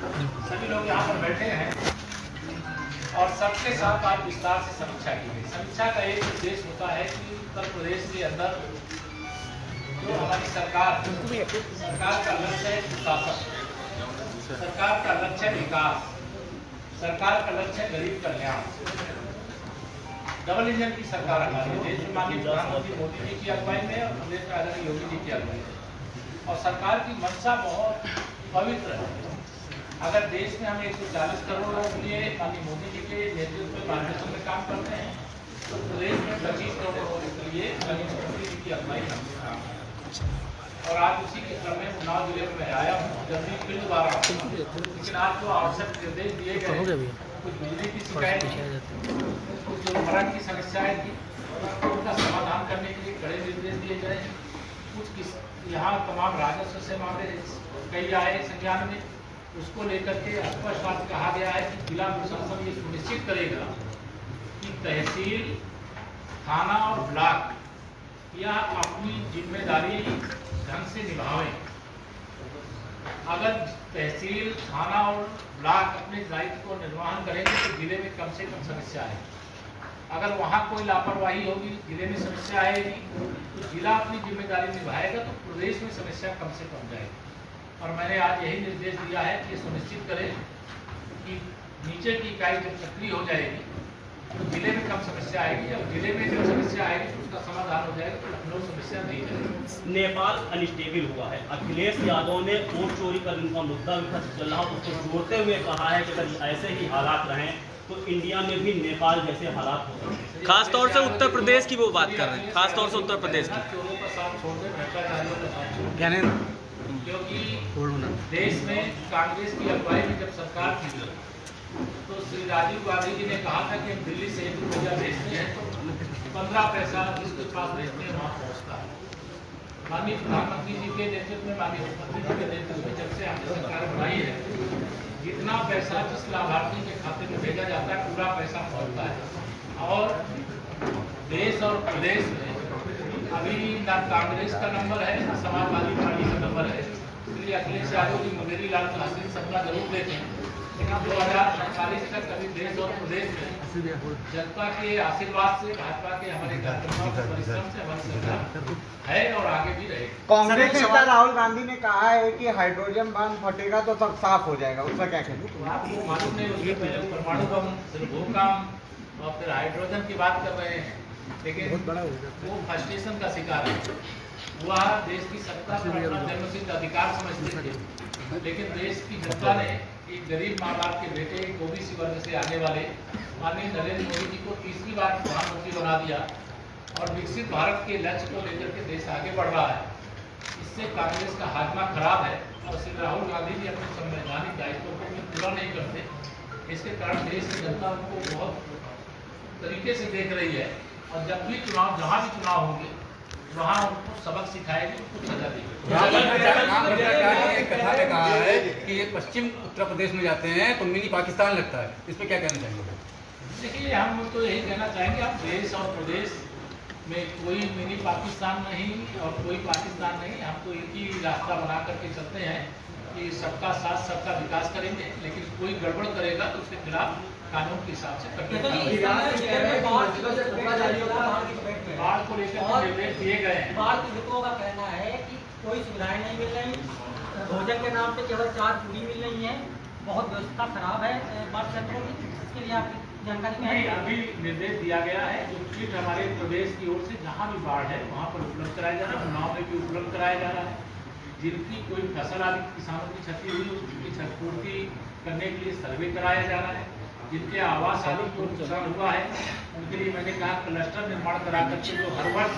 सभी लोग यहाँ पर बैठे हैं और सबके साथ आज विस्तार से समीक्षा की गई। समीक्षा का एक उद्देश्य होता है कि उत्तर प्रदेश के अंदर जो हमारी सरकार का लक्ष्य है सुशासन, सरकार का लक्ष्य है विकास, सरकार का लक्ष्य है गरीब कल्याण। डबल इंजन की सरकार हमारे देश में माननीय प्रधानमंत्री मोदी जी की अगुवाई में और प्रदेश में आदरणीय योगी जी की अगुवाई में, और सरकार की मंशा बहुत पवित्र है। अगर देश में हम 140 करोड़ लोगों के लिए माननीय मोदी जी के नेतृत्व में मार्गदर्शन में काम करते हैं, तो प्रदेश में 25 करोड़ लोगों के लिए माननीय मुख्यमंत्री जी की अगुवाई हम और आज उसी के क्रम में उन्नाव जिले में आया हूँ। जल्दी फिर दोबारा लेकिन आज जो आवश्यक निर्देश दिए गए, कुछ बिजली की शिकायत थी, कुछ जो मरण की समस्याएं थी, उनका समाधान करने के लिए कड़े निर्देश दिए गए। कुछ यहाँ तमाम राजस्व से मामले कई आए संज्ञान में, उसको लेकर के स्पष्ट बात कहा गया है कि जिला प्रशासन ये सुनिश्चित करेगा कि तहसील, थाना और ब्लॉक यह अपनी जिम्मेदारी ढंग से निभावें। अगर तहसील, थाना और ब्लॉक अपने दायित्व को निर्वहन करेंगे तो जिले में कम से कम समस्या है। अगर वहाँ कोई लापरवाही होगी, जिले में समस्या आएगी, तो जिला अपनी जिम्मेदारी निभाएगा तो प्रदेश में समस्या कम से कम जाएगी। और मैंने आज यही निर्देश दिया है कि सुनिश्चित करें कि नीचे की इकाई जब सक्रिय हो जाएगी तो जिले में कम समस्या आएगी, और जिले में जब समस्या आएगी तो उसका समाधान हो जाएगा, तो लखनऊ समस्या नहीं जाएगी। नेपाल अनस्टेबल हुआ है। अखिलेश यादव ने वोट चोरी का जिनका मुद्दा चल रहा है उसको जोड़ते हुए कहा है कि अगर ऐसे ही हालात रहें तो इंडिया में भी नेपाल जैसे हालात हो सकते हैं। खासतौर से उत्तर प्रदेश की वो बात कर रहे हैं, खासतौर से उत्तर प्रदेश की। चोरों का साथ छोड़ दें, भ्रष्टाचारियों का साथ छोड़ दें। क्योंकि देश में कांग्रेस की अगुवाई में जब सरकार थी तो श्री राजीव गांधी जी ने कहा था कि हम दिल्ली से 1 रुपया भेजते हैं तो 15 पैसा जिसके पास भेजते हैं वहाँ पहुँचता है। माननीय प्रधानमंत्री जी के नेतृत्व में, माननीय मुख्यमंत्री जी के नेतृत्व में जब से हमने सरकार बनाई है, जितना पैसा जिस लाभार्थी के खाते में भेजा जाता है पूरा पैसा पहुँचता है। और देश और प्रदेश में अभी न कांग्रेस का नंबर है न समाजवादी पार्टी का नंबर है। इसलिए अखिलेश यादव जी मुंगेरी लाल का हसीन सपना जरूर देते हैं, लेकिन 2048 तक अभी देश और प्रदेश में जनता के आशीर्वाद से, भाजपा के हमारे कार्यकर्ताओं के परिश्रम से हमारी सरकार है और आगे भी रहेगी। कांग्रेस नेता राहुल गांधी ने कहा है कि हाइड्रोजन बम फटेगा तो सब साफ हो जाएगा, उसका क्या कहना? तो आपको मालूम नहीं, उसके पहले परमाणु बम, फिर भूकंप और फिर हाइड्रोजन की बात कर रहे हैं, लेकिन वो फ्रस्ट्रेशन का शिकार है। वह देश की सत्ता पर अपना जन्मसिद्ध अधिकार समझते थे, लेकिन देश की जनता ने एक गरीब माँ बाप के बेटे, एक ओबीसी वर्ग से आने वाले माननीय नरेंद्र मोदी जी को तीसरी बार प्रधानमंत्री बना दिया और विकसित भारत के लक्ष्य को लेकर के देश आगे बढ़ रहा है। इससे कांग्रेस का हाजमा खराब है और श्री राहुल गांधी जी अपने संवैधानिक दायित्वों को भी पूरा नहीं करते। इसके कारण देश की जनता उनको बहुत तरीके से देख रही है, और जब भी चुनाव, जहाँ भी चुनाव होंगे वहाँ उनको सबक सिखाएगी, उनको सजा देगी। एक कथा में कहा है कि ये पश्चिम उत्तर प्रदेश में जाते हैं तो मिनी पाकिस्तान लगता है, इस पर क्या कहना चाहेंगे? देखिए, हम तो यही कहना चाहेंगे, अब देश और प्रदेश में कोई मिनी पाकिस्तान नहीं और कोई पाकिस्तान नहीं। हम तो एक ही रास्ता बना करके चलते हैं कि सबका साथ, सबका विकास करेंगे, लेकिन कोई गड़बड़ करेगा तो उसके खिलाफ कानून के हिसाब से कठोर बाढ़ को लेकर निर्देश दिए गए हैं। बाढ़ पीड़ितों का कहना है कि कोई सुविधाएं नहीं मिल रही, भोजन के नाम पे केवल 4 पूरी मिल रही है, बहुत व्यवस्था खराब है बाढ़ क्षेत्रों की। इसके लिए आपकी जानकारी में नहीं, अभी निर्देश दिया गया है जो किट हमारे प्रदेश की ओर से जहाँ भी बाढ़ है वहाँ पर उपलब्ध कराया जा रहा है, उन्नाव में भी उपलब्ध कराया जा रहा है। जिनकी कोई फसल आदि किसानों की क्षति हुई उसकी क्षतिपूर्ति करने के लिए सर्वे कराया जा रहा है। जिनके आवास आदि को नुकसान हुआ है उनके लिए मैंने कहा क्लस्टर निर्माण करा करके जो हर वर्ष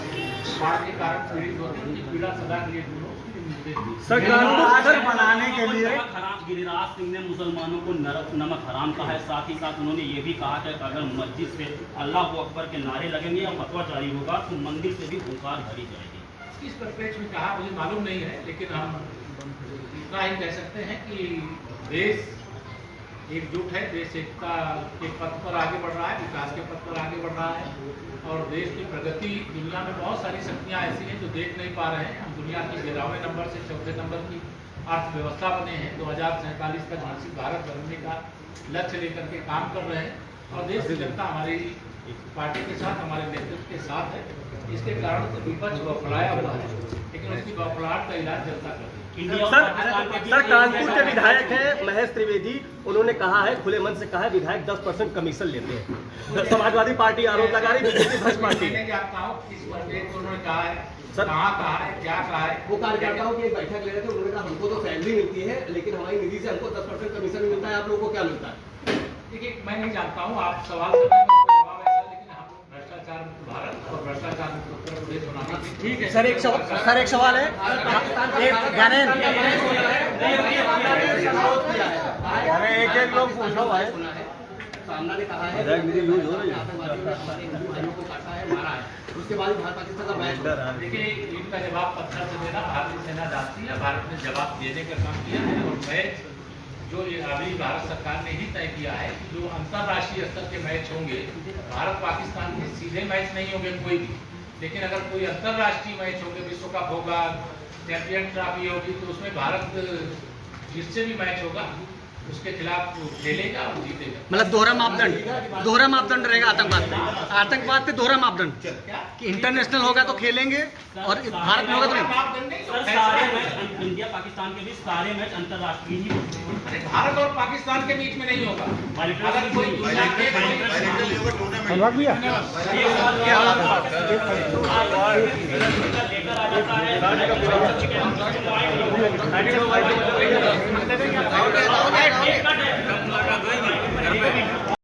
बाढ़ के कारण पीड़ित होते हैं उनकी पीड़ा सदा के लिए दूर हो, उसके लिए निर्देश दिए। बनाने के लिए गिरिराज सिंह ने मुसलमानों को नमक हराम कहा है। साथ ही साथ उन्होंने ये भी कहा कि अगर मस्जिद से अल्लाह अकबर के नारे लगेंगे या फतवा जारी होगा तो मंदिर से भी हुंकार भरी जाएगी। इस परिप्रेक्ष्य में कहा मुझे मालूम नहीं है, लेकिन हम इतना ही कह सकते हैं कि देश एकजुट है, देश एकता के पथ पर आगे बढ़ रहा है, विकास के पथ पर आगे बढ़ रहा है, और देश की प्रगति, दुनिया में बहुत सारी शक्तियां ऐसी हैं जो देख नहीं पा रहे हैं। हम दुनिया की 11वें नंबर से 4थे नंबर की अर्थव्यवस्था बने हैं, 2047 तक विकसित भारत बनने का लक्ष्य लेकर के काम कर रहे हैं और देश की जनता हमारी पार्टी के साथ, हमारे नेतृत्व के साथ है। इसके कारण तो विपक्ष बौखलाया हुआ है, लेकिन उसकी बौखलाहट का इलाज जनता कर रही है। इंडिया और सर पाकिस्तान के बीच सर कानपुर के विधायक हैं महेश त्रिवेदी, उन्होंने कहा है, खुले मन से कहा है, विधायक 10% कमीशन लेते हैं। समाजवादी पार्टी आरोप लगा रही है, बीजेपी भ्रष्ट पार्टी मैं है। नहीं जानता हूँ किस बंदे को उन्होंने कहा है, सर- कहाँ कहा है, क्या कहा है। वो कार्यकर्ताओं की एक बैठक ले रहे थे, उन्होंने कहा हमको तो सैलरी मिलती है, लेकिन हमारी निधि से हमको 10% कमीशन मिलता है, आप लोगों को क्या मिलता है? देखिए, मैं नहीं जानता हूँ, आप सवाल कर रहे हैं, उसका जवाब ऐसा, लेकिन हम भ्रष्टाचार मुक्त भारत और भ्रष्टाचार मुक्त उत्तर प्रदेश बनाने की ठीक है। सर एक सवाल है, अरे एक लोग पूछो भाई। सामना ने कहा है आतंकवादी हिंदू भाइयों को काटा है, मारा है, उसके बाद भारत पाकिस्तान का मैच। देखिए, इनका जवाब पत्थर से देना भारतीय सेना जानती है, भारत ने जवाब देने का काम किया है और मैच जो ये अभी भारत सरकार ने ही तय किया है कि जो अंतर्राष्ट्रीय स्तर के मैच होंगे, भारत पाकिस्तान के सीधे मैच नहीं होंगे कोई भी, लेकिन अगर कोई अंतर्राष्ट्रीय मैच होंगे, विश्व कप होगा, चैंपियन ट्रॉफी होगी, तो उसमें भारत जिससे भी मैच होगा उसके खिलाफ खेलेगा और जीतेगा। मतलब दोहरा मापदंड रहेगा आतंकवाद पे दोहरा मापदंड कि इंटरनेशनल होगा तो खेलेंगे और भारत में होगा तो नहीं। मापदंड नहीं, सर सारे मैच इंडिया पाकिस्तान के बीच सारे मैच अंतर्राष्ट्रीय ही होते हैं। अरे भारत और पाकिस्तान के बीच में नहीं होगा। अगर कोई दुनिया के लेकर आ जाता है